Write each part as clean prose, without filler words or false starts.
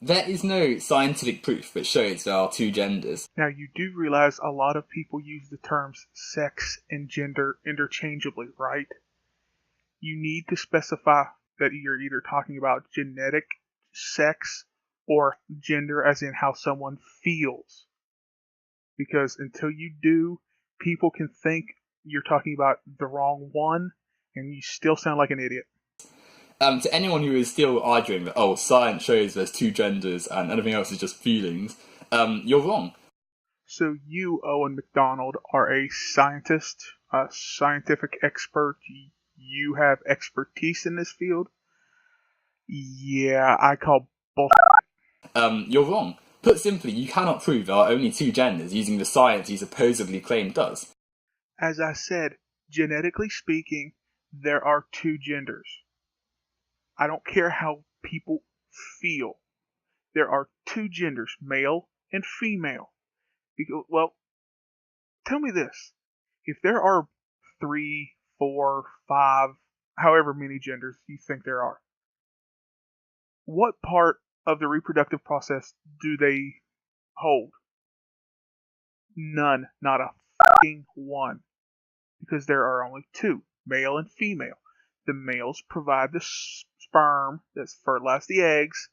There is no scientific proof that shows there are two genders. Now, you do realize a lot of people use the terms sex and gender interchangeably, right? You need to specify that you're either talking about genetic sex or gender as in how someone feels. Because until you do, people can think you're talking about the wrong one, and you still sound like an idiot. To anyone who is still arguing that, science shows there's two genders and anything else is just feelings, you're wrong. So you, Owen Macdonald, are a scientist, a scientific expert. You have expertise in this field. Yeah, I call bullshit. You're wrong. Put simply, you cannot prove there are only two genders using the science you supposedly claim does. As I said, genetically speaking, there are two genders. I don't care how people feel. There are two genders, male and female. Well, tell me this. If there are 3, 4, 5, however many genders you think there are, what part of the reproductive process do they hold? None. Not a f***ing one. Because there are only two, male and female. The males provide the sperm that fertilizes the eggs.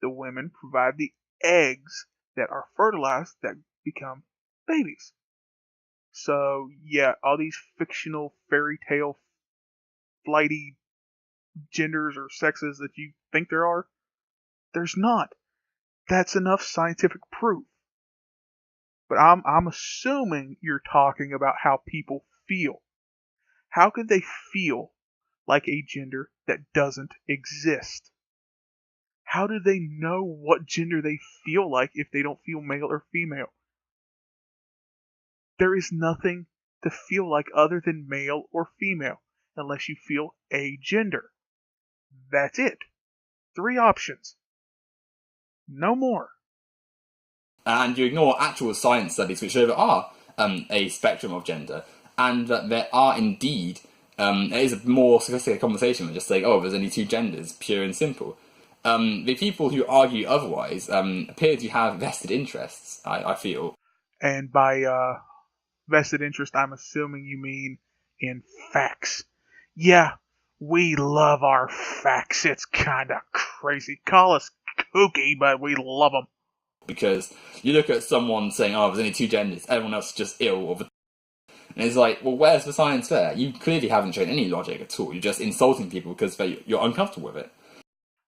The women provide the eggs that are fertilized that become babies. So, yeah, all these fictional fairy tale flighty genders or sexes that you think there are, there's not. That's enough scientific proof. But I'm assuming you're talking about how people feel. How could they feel like a gender that doesn't exist? How do they know what gender they feel like if they don't feel male or female? There is nothing to feel like other than male or female unless you feel a gender. That's it. 3 options. No more. And you ignore actual science studies which show there are a spectrum of gender, and that there are indeed, it is a more sophisticated conversation than just saying, there's only two genders, pure and simple. The people who argue otherwise appear to have vested interests, I feel. And by vested interest, I'm assuming you mean in facts. Yeah, we love our facts. It's kind of crazy. Call us kooky, but we love them. Because you look at someone saying, there's only two genders, everyone else is just ill. And it's like, well, where's the science there? You clearly haven't shown any logic at all. You're just insulting people because you're uncomfortable with it.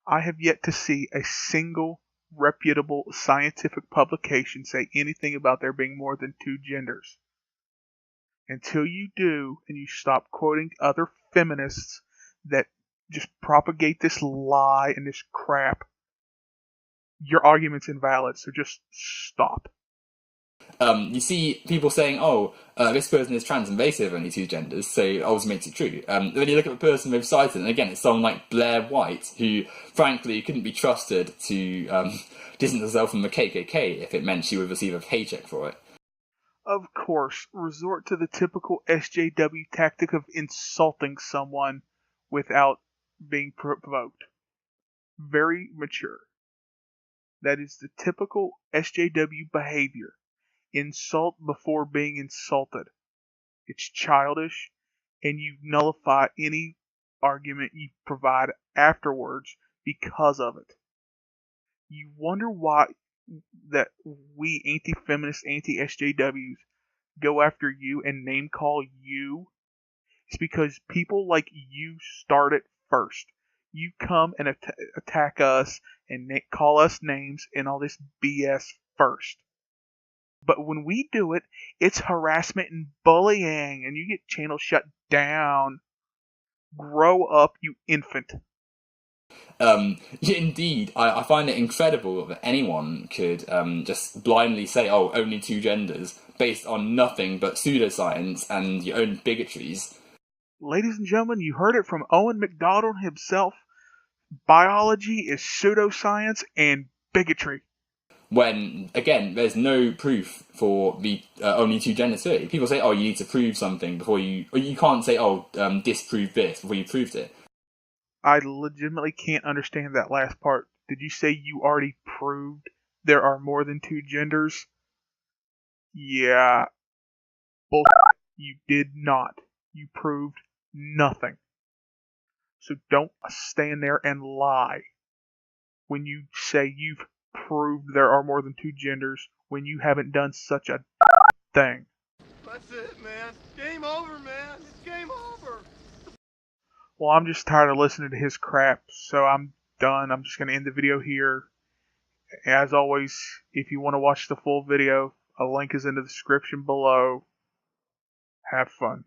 I have yet to see a single reputable scientific publication say anything about there being more than two genders. Until you do, and you stop quoting other feminists that just propagate this lie and this crap, your argument's invalid, so just stop. You see people saying, this person is trans and they say only two genders, so always makes it true. Then you look at the person they've cited, and again, it's someone like Blair White, who, frankly, couldn't be trusted to distance herself from the KKK if it meant she would receive a paycheck for it. Of course, resort to the typical SJW tactic of insulting someone without being provoked. Very mature. That is the typical SJW behavior. Insult before being insulted. It's childish, and you nullify any argument you provide afterwards because of it. You wonder why that we anti-feminist, anti-SJWs go after you and name call you. It's because people like you start it first. You come and attack us and call us names and all this BS first. But when we do it, it's harassment and bullying, and you get channels shut down. Grow up, you infant. Indeed, I find it incredible that anyone could just blindly say, only two genders, based on nothing but pseudoscience and your own bigotries. Ladies and gentlemen, you heard it from Owen Macdonald himself. Biology is pseudoscience and bigotry. When, again, there's no proof for the only two genders theory. People say, you need to prove something before you... Or you can't say, disprove this before you proved it. I legitimately can't understand that last part. Did you say you already proved there are more than two genders? Yeah, bullshit. You did not. You proved nothing. So don't stand there and lie when you say you've proved there are more than two genders when you haven't done such a thing. That's it, man. Game over, man. It's game over. Well, I'm just tired of listening to his crap, so I'm done. I'm just going to end the video here. As always, if you want to watch the full video, a link is in the description below. Have fun.